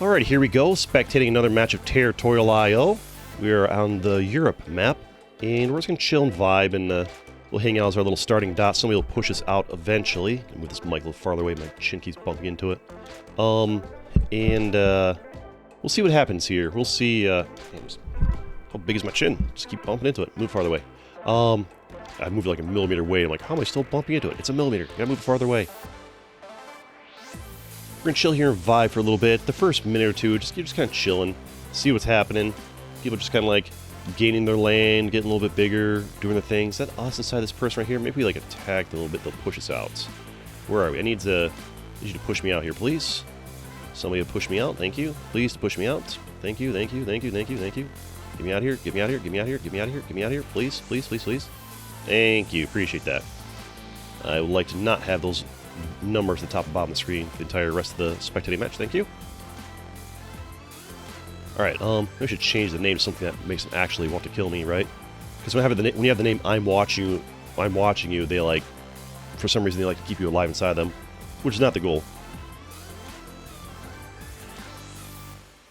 Alright, here we go, spectating another match of Territorial IO. We are on the Europe map, and we're just going to chill and vibe, and we'll hang out as our little starting dot. Somebody will push us out eventually. Move this mic a little farther away, my chin keeps bumping into it. We'll see what happens here. We'll see, how big is my chin? Just keep bumping into it. Move farther away. I moved like a millimeter away. I'm like, how am I still bumping into it? It's a millimeter. Gotta move farther away. We're gonna chill here and vibe for a little bit. The first minute or two, just kind of chilling, see what's happening. People just kind of like gaining their land, getting a little bit bigger, doing the things. Is that us inside this person right here? Maybe we like attack a little bit. They'll push us out. Where are we? I need you to push me out here, please. Somebody to push me out. Thank you. Please push me out. Thank you. Thank you. Thank you. Thank you. Thank you. Get me out of here. Get me out of here. Get me out of here. Get me out of here. Get me out of here. Please. Please. Please. Please. Thank you. Appreciate that. I would like to not have those numbers at the top and bottom of the screen for the entire rest of the spectating match. Thank you. Alright, we should change the name to something that makes them actually want to kill me, right? Because when you have the name I'm watching you, they like, for some reason they like to keep you alive inside them, which is not the goal.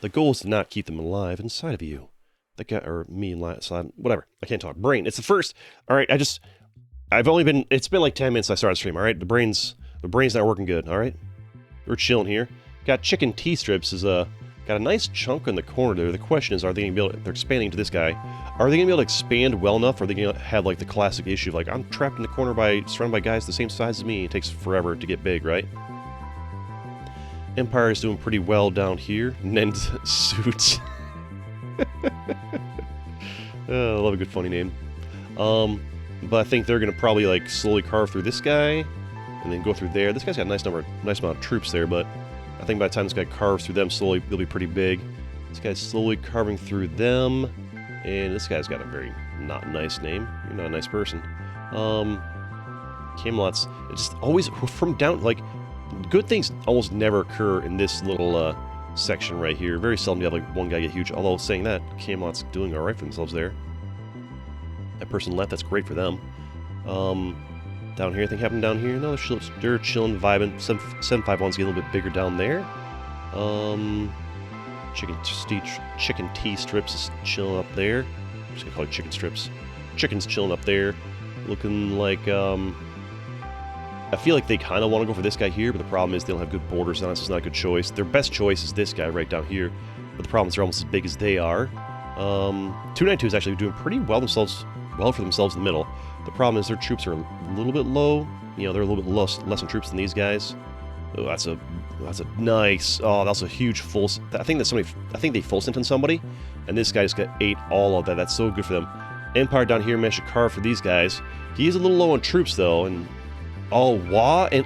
The goal is to not keep them alive inside of you. The guy, or me inside, whatever. I can't talk. Brain, it's the first. Alright, it's been like 10 minutes I started stream, alright? The brain's not working good, alright? We're chilling here. Got chicken T-strips got a nice chunk in the corner there. The question is, are they going to be able to, they're expanding to this guy. Are they going to be able to expand well enough, or are they going to have like the classic issue of like, I'm trapped in the corner surrounded by guys the same size as me. It takes forever to get big, right? Empire is doing pretty well down here. Nen's suits. I love a good funny name. But I think they're going to probably like slowly carve through this guy, and then go through there. This guy's got a nice amount of troops there, but I think by the time this guy carves through them slowly, they'll be pretty big. This guy's slowly carving through them, and this guy's got a very not nice name. You're not a nice person. Camelot's just always from down, like, good things almost never occur in this little section right here. Very seldom do you have like one guy get huge, although saying that, Camelot's doing alright for themselves there. That person left, that's great for them. Down here, anything happened down here? No, they're chilling, vibing. 751's get a little bit bigger down there. Chicken T-strips is chilling up there. I'm just gonna call it chicken strips. Chicken's chilling up there. Looking like, I feel like they kind of want to go for this guy here, but the problem is they don't have good borders on it, so it's not a good choice. Their best choice is this guy right down here, but the problem is they're almost as big as they are. 292 is actually doing pretty well for themselves in the middle. The problem is their troops are a little bit low. You know, they're a little bit less in troops than these guys. Oh, that's a nice. Oh, that's a huge full. I think they full sent on somebody, and this guy just ate all of that. That's so good for them. Empire down here managed to carve for these guys. He's a little low on troops though, and Wa and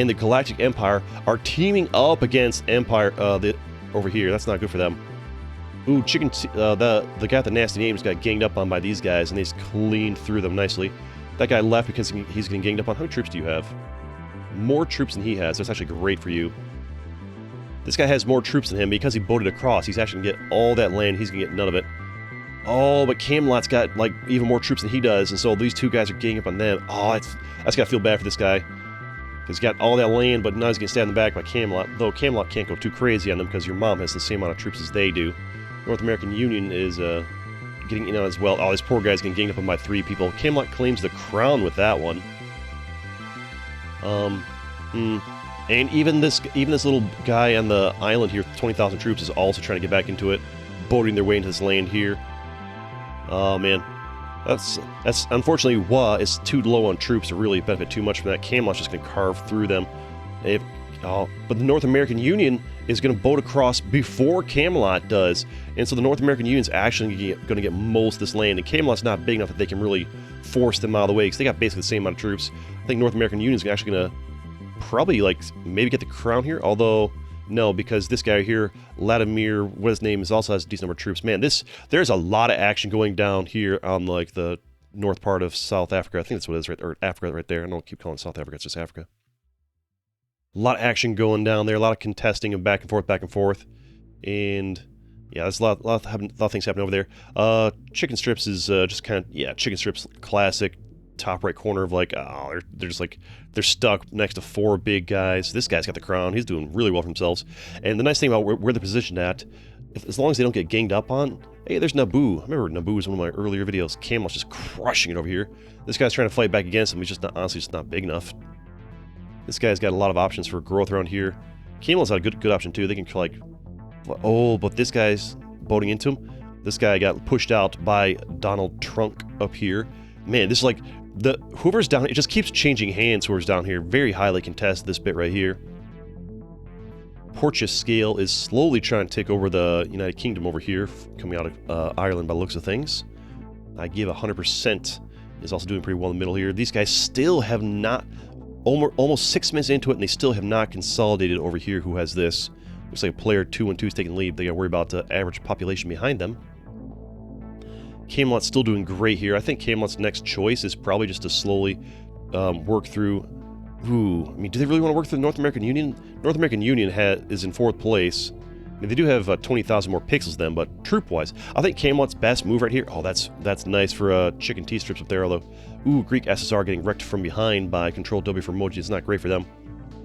the Galactic Empire are teaming up against Empire over here. That's not good for them. Ooh, the guy with the nasty names got ganged up on by these guys, and he's cleaned through them nicely. That guy left because he's getting ganged up on. How many troops do you have? More troops than he has. That's actually great for you. This guy has more troops than him because he boated across. He's actually going to get all that land. He's going to get none of it. Oh, but Camelot's got, like, even more troops than he does, and so these two guys are ganging up on them. Oh, that's got to feel bad for this guy. He's got all that land, but now he's getting stabbed in the back by Camelot. Though Camelot can't go too crazy on them because your mom has the same amount of troops as they do. North American Union is getting in on as well. Oh, this poor guy's getting ganged up on by 3 people. Camelot claims the crown with that one. And even this little guy on the island here with 20,000 troops is also trying to get back into it, boating their way into this land here. Oh man, that's unfortunately Wa is too low on troops to really benefit too much from that. Camelot's just going to carve through them. But the North American Union is going to boat across before Camelot does, and so the North American Union is actually going to get most of this land, and Camelot's not big enough that they can really force them out of the way, because they got basically the same amount of troops. I think North American Union is actually going to probably, like, maybe get the crown here, although, no, because this guy here, Vladimir, what his name is, also has a decent number of troops. Man, there's a lot of action going down here on, like, the north part of South Africa. I think that's what it is, right, or Africa right there. I don't keep calling it South Africa, it's just Africa. A lot of action going down there, a lot of contesting and back and forth, and yeah, there's a lot of things happening over there. Chicken strips is just kind of, yeah, chicken strips, classic, top right corner of like, oh, they're just like, they're stuck next to 4 big guys. This guy's got the crown. He's doing really well for himself. And the nice thing about where they're positioned at, as long as they don't get ganged up on, hey, there's Naboo. I remember Naboo was one of my earlier videos. Camelot's just crushing it over here. This guy's trying to fight back against him. He's just not, honestly, just not big enough. This guy's got a lot of options for growth around here. Camelot's got a good option too. They can like, oh, but this guy's boating into him. This guy got pushed out by Donald Trunk up here. Man, this is like, whoever's down, it just keeps changing hands whoever's down here. Very highly contested, this bit right here. Porteous Scale is slowly trying to take over the United Kingdom over here, coming out of Ireland by the looks of things. I give 100%. Is also doing pretty well in the middle here. These guys still have not, almost 6 minutes into it, and they still have not consolidated over here. Who has this? Looks like a player 2-1-2 is taking the lead. They got to worry about the average population behind them. Camelot's still doing great here. I think Camelot's next choice is probably just to slowly work through... Ooh, I mean, do they really want to work through the North American Union? North American Union is in 4th place. I mean, they do have 20,000 more pixels than, but troop-wise, I think Camelot's best move right here... Oh, that's nice for chicken T-strips up there, although... Ooh, Greek SSR getting wrecked from behind by Control W for Moji. It's not great for them.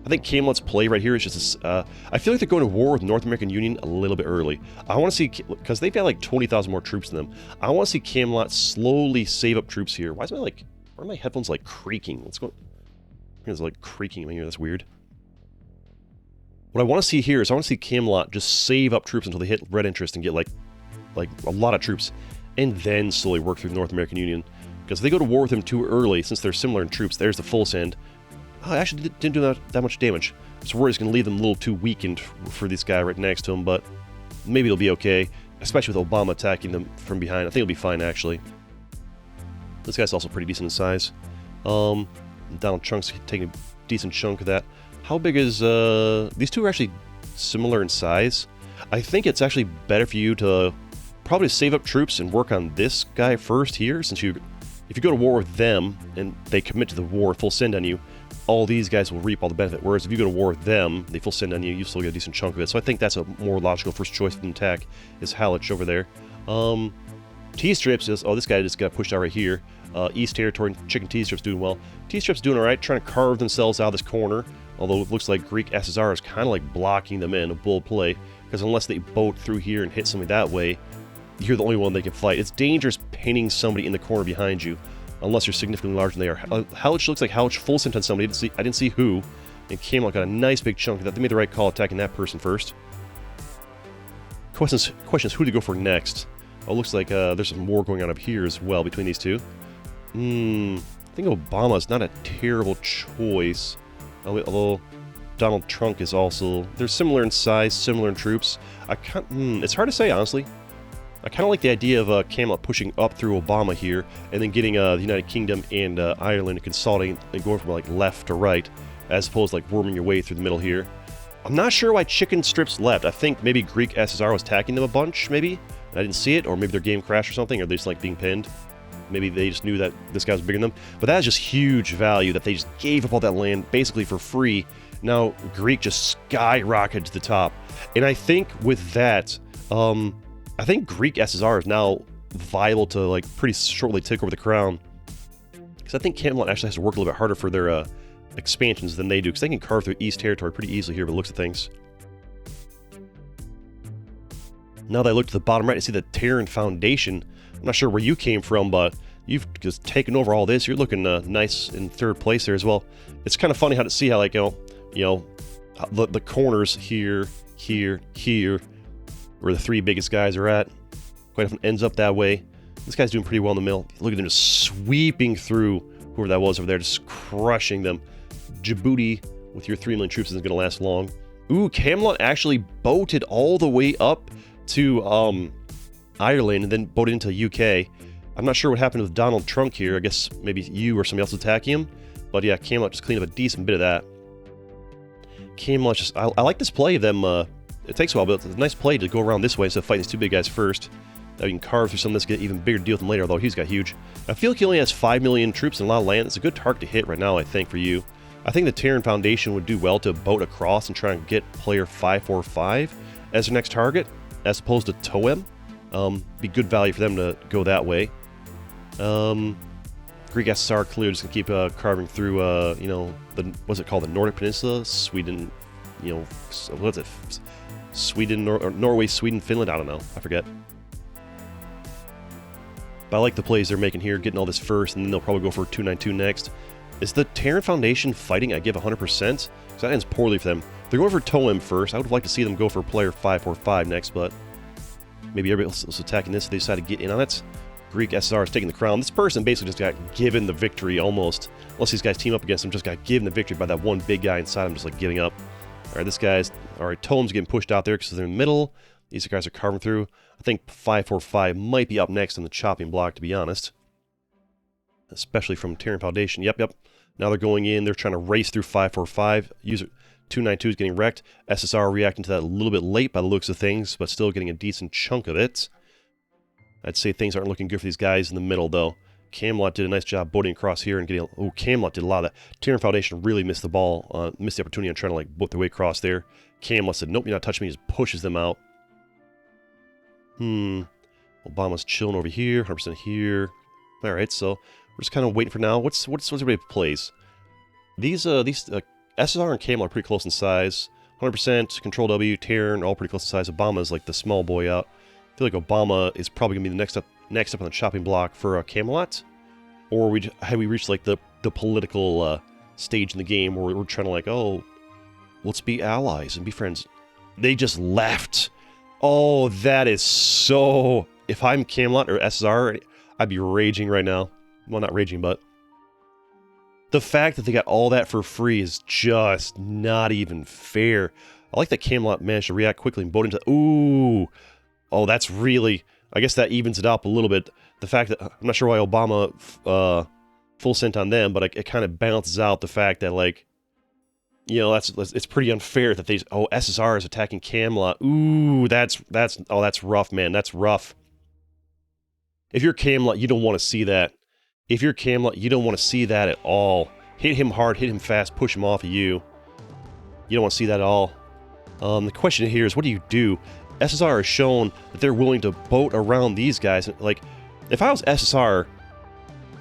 I think Camelot's play right here is just I feel like they're going to war with North American Union a little bit early. I want to see, because they've got like 20,000 more troops than them. I want to see Camelot slowly save up troops here. Why are my headphones like creaking? What's going? It's like creaking in my ear. That's weird. What I want to see here is I want to see Camelot just save up troops until they hit red interest and get like a lot of troops, and then slowly work through North American Union. Because if they go to war with him too early, since they're similar in troops, there's the full send. Oh, I actually didn't do that much damage. So worried it's going to leave them a little too weakened for this guy right next to him, but maybe it'll be okay. Especially with Obama attacking them from behind. I think it'll be fine, actually. This guy's also pretty decent in size. Donald Trunk's taking a decent chunk of that. How big is... These two are actually similar in size. I think it's actually better for you to probably save up troops and work on this guy first here, since if you go to war with them and they commit to the war, full send on you, all these guys will reap all the benefit. Whereas if you go to war with them, they full send on you, you still get a decent chunk of it. So I think that's a more logical first choice for them to attack, is Hallich over there. T-Strips is... Oh, this guy just got pushed out right here. East Territory, chicken T-Strips doing well. T-Strips doing alright, trying to carve themselves out of this corner. Although it looks like Greek SSR is kind of like blocking them in, a bold play. Because unless they boat through here and hit somebody that way, you're the only one they can fight. It's dangerous pinning somebody in the corner behind you, unless you're significantly larger than they are. Hallich looks like Hallich full sent on somebody. I didn't see who. And Camelot got a nice big chunk of that. They made the right call attacking that person first. Questions who to go for next. Oh, looks like there's some war going on up here as well between these two. I think Obama's not a terrible choice. Although Donald Trunk is also... They're similar in size, similar in troops. It's hard to say, honestly. I kind of like the idea of Camelot pushing up through Obama here, and then getting the United Kingdom and Ireland consolidating and going from like left to right, as opposed to like worming your way through the middle here. I'm not sure why chicken strips left. I think maybe Greek SSR was attacking them a bunch, maybe. I didn't see it, or maybe their game crashed or something, or they just like being pinned. Maybe they just knew that this guy was bigger than them. But that is just huge value, that they just gave up all that land basically for free. Now Greek just skyrocketed to the top. And I think with that, I think Greek SSR is now viable to like pretty shortly take over the crown. Because I think Camelot actually has to work a little bit harder for their expansions than they do. Because they can carve through East Territory pretty easily here by the looks of things. Now that I look to the bottom right, I see the Terran Foundation. I'm not sure where you came from, but you've just taken over all this. You're looking nice in 3rd place there as well. It's kind of funny how to see how, like, the corners here, where the 3 biggest guys are at, quite often ends up that way. This guy's doing pretty well in the middle. Look at them just sweeping through whoever that was over there, just crushing them. Djibouti with your 3 million troops isn't going to last long. Ooh, Camelot actually boated all the way up to Ireland and then boated into UK. I'm not sure what happened with Donald Trunk here. I guess maybe you or somebody else attacking him. But yeah, Camelot just cleaned up a decent bit of that. Camelot just... I like this play of them... it takes a while, but it's a nice play to go around this way instead of fighting these 2 big guys first. Now you can carve through some of this, get an even bigger deal with him later, although he's got huge. I feel like he only has 5 million troops and a lot of land. It's a good target to hit right now, I think, for you. I think the Terran Foundation would do well to boat across and try and get player 545 as their next target, as opposed to Toem. Be good value for them to go that way. Greek SSR clearly just gonna keep carving through, you know, what's it called, the Nordic Peninsula, Sweden, you know, what's it, Sweden, or Norway, Sweden, Finland, I don't know, I forget. But I like the plays they're making here, getting all this first, and then they'll probably go for 292 next. Is the Terran Foundation fighting? I give 100%, because that ends poorly for them. They're going for Toem first. I would like to see them go for player 545 next, but maybe everybody else is attacking this, so they decide to get in on it. Greek SSR is taking the crown. This person basically just got given the victory almost. Unless these guys team up against him, just got given the victory by that one big guy inside him, just like giving up. Alright, this guy's... Alright, Toem's getting pushed out there because they're in the middle. These guys are carving through. I think 545 might be up next on the chopping block, to be honest. Especially from Terran Foundation. Yep. Now they're going in. They're trying to race through 545. User 292 is getting wrecked. SSR reacting to that a little bit late by the looks of things, but still getting a decent chunk of it. I'd say things aren't looking good for these guys in the middle, though. Camelot did a nice job boating across here and getting... Oh, Camelot did a lot of that. Terran Foundation really missed the ball, missed the opportunity on trying to, like, boat their way across there. Camelot said, nope, you're not touching me, just pushes them out. Obama's chilling over here, 100% here. Alright, so we're just kind of waiting for now. What's everybody plays? These SSR and Camelot are pretty close in size. 100%, Control W, Terran, all pretty close in size. Obama's like the small boy out. I feel like Obama is probably going to be the next up on the chopping block for Camelot. Or have we reached like the political stage in the game where we're trying to like, oh, let's be allies and be friends. They just left. Oh, that is so... If I'm Camelot or SSR, I'd be raging right now. Well, not raging, but... The fact that they got all that for free is just not even fair. I like that Camelot managed to react quickly and boat into... Ooh! Oh, that's really... I guess that evens it up a little bit. The fact that... I'm not sure why Obama full sent on them, but it kind of balances out the fact that, like... You know, it's pretty unfair that they... Oh, SSR is attacking Camelot. Ooh, that's rough, man. That's rough. If you're Camelot, you don't want to see that. If you're Camelot, you don't want to see that at all. Hit him hard, hit him fast, push him off of you. You don't want to see that at all. The question here is, what do you do? SSR has shown that they're willing to boat around these guys. Like, if I was SSR,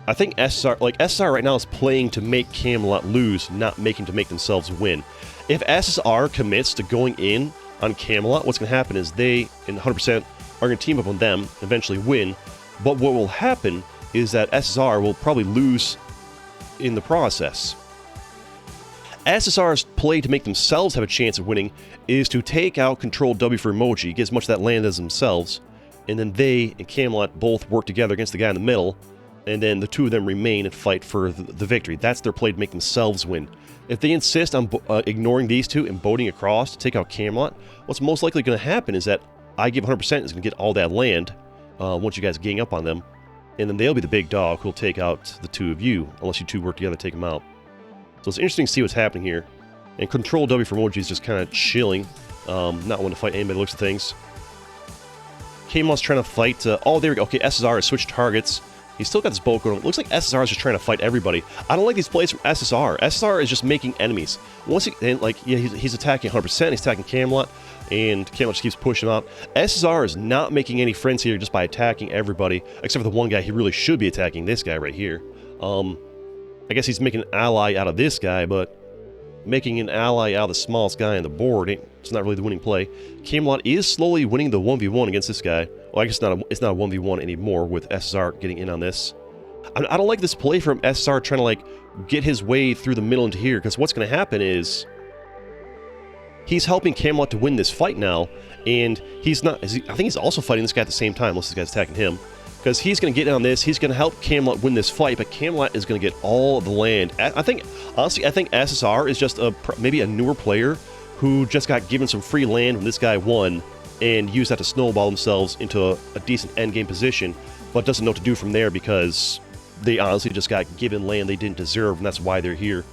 I think SSR right now is playing to make Camelot lose, not making to make themselves win. If SSR commits to going in on Camelot, what's going to happen is they, in 100%, are going to team up on them, eventually win. But what will happen is that SSR will probably lose in the process. SSR's play to make themselves have a chance of winning is to take out Control W for emoji, get as much of that land as themselves, and then they and Camelot both work together against the guy in the middle, and then the two of them remain and fight for the victory. That's their play to make themselves win. If they insist on ignoring these two and boating across to take out Camelot, what's most likely going to happen is that I give 100% is going to get all that land once you guys gang up on them, and then they'll be the big dog who'll take out the two of you, unless you two work together to take them out. So it's interesting to see what's happening here. And Control W for emoji is just kind of chilling, not wanting to fight anybody, looks at things. Camelot's trying to fight... oh, there we go. Okay, SSR has switched targets. He's still got this boat going. It looks like SSR is just trying to fight everybody. I don't like these plays from SSR. SSR is just making enemies. Once he's attacking 100%, he's attacking Camelot, and Camelot just keeps pushing him out. SSR is not making any friends here just by attacking everybody, except for the one guy he really should be attacking, this guy right here. I guess he's making an ally out of this guy, but making an ally out of the smallest guy on the board, it's not really the winning play. Camelot is slowly winning the 1v1 against this guy. Well, I guess it's not a 1v1 anymore with SSR getting in on this. I don't like this play from SSR trying to, like, get his way through the middle into here, because what's going to happen is he's helping Camelot to win this fight now, and he's not... I think he's also fighting this guy at the same time, unless this guy's attacking him. Because he's going to get in on this, he's going to help Camelot win this fight, but Camelot is going to get all of the land. Honestly, I think SSR is just maybe a newer player who just got given some free land when this guy won, and used that to snowball themselves into a decent endgame position, but doesn't know what to do from there because they honestly just got given land they didn't deserve, and that's why they're here.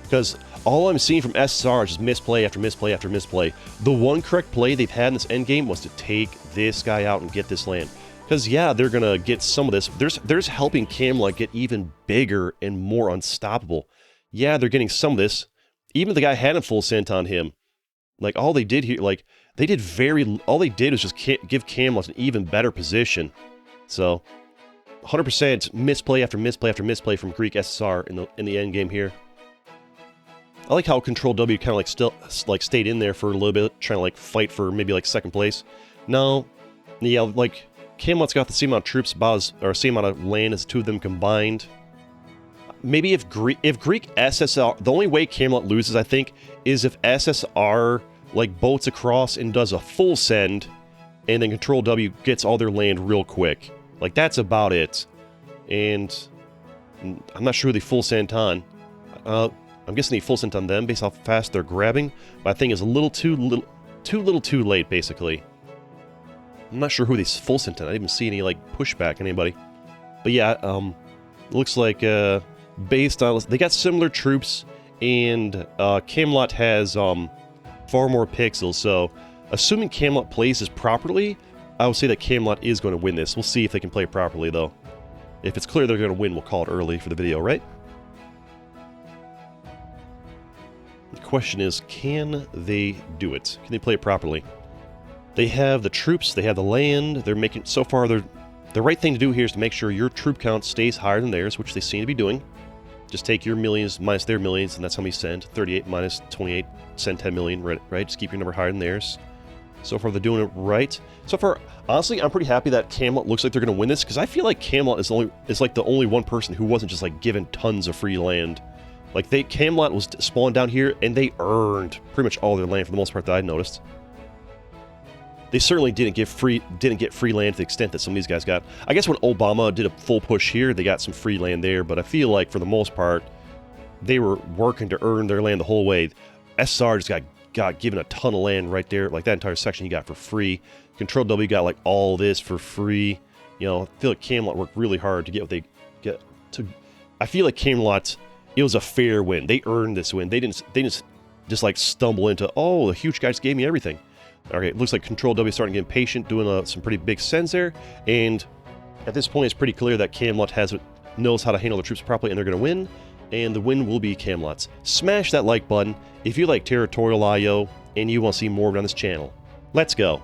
Because all I'm seeing from SSR is just misplay after misplay after misplay. The one correct play they've had in this endgame was to take this guy out and get this land. Because, yeah, they're going to get some of this. There's helping Camelot get even bigger and more unstoppable. Yeah, they're getting some of this. Even if the guy hadn't full sent on him, like, all they did here, like, all they did was just give Camelot an even better position. So, 100% misplay after misplay after misplay from Greek SSR in the end game here. I like how Control W kind of like still like stayed in there for a little bit, trying to like fight for maybe like second place. No, yeah, like Camelot's got the same amount of troops, or same amount of land as the two of them combined. Maybe if Greek SSR, the only way Camelot loses, I think, is if SSR like boats across and does a full send, and then Control W gets all their land real quick. Like that's about it. And I'm not sure who they full sent on. I'm guessing they full sent on them based off how fast they're grabbing, but I think it's a little too late, basically. I'm not sure who they full sent on. I didn't even see any like pushback anybody. But yeah, it looks like based on they got similar troops, and Camelot has far more pixels. So assuming Camelot plays this properly, I would say that Camelot is going to win this. We'll see if they can play it properly though. If it's clear they're going to win, we'll call it early for the video, right? The question is, can they do it? Can they play it properly? They have the troops, they have the land, they're making, so far, the right thing to do here is to make sure your troop count stays higher than theirs, which they seem to be doing. Just take your millions minus their millions, and that's how many send. 38 minus 28, send 10 million, right? Just keep your number higher than theirs. So far, they're doing it right. So far, honestly, I'm pretty happy that Camelot looks like they're going to win this, because I feel like Camelot is like the only one person who wasn't just like given tons of free land. Like Camelot was spawned down here, and they earned pretty much all their land for the most part that I noticed. They certainly didn't get free land to the extent that some of these guys got. I guess when Obama did a full push here, they got some free land there, but I feel like for the most part, they were working to earn their land the whole way. SR just got given a ton of land right there, like that entire section he got for free. Control W got like all this for free. You know, I feel like Camelot worked really hard to get what they get. I feel like Camelot, it was a fair win. They earned this win. They didn't just like stumble into, oh, the huge guys gave me everything. Okay, it looks like Control W is starting to get impatient, doing some pretty big sends there, and at this point it's pretty clear that Camelot knows how to handle the troops properly, and they're going to win, and the win will be Camelot's. Smash that like button if you like Territorial IO and you want to see more on this channel. Let's go!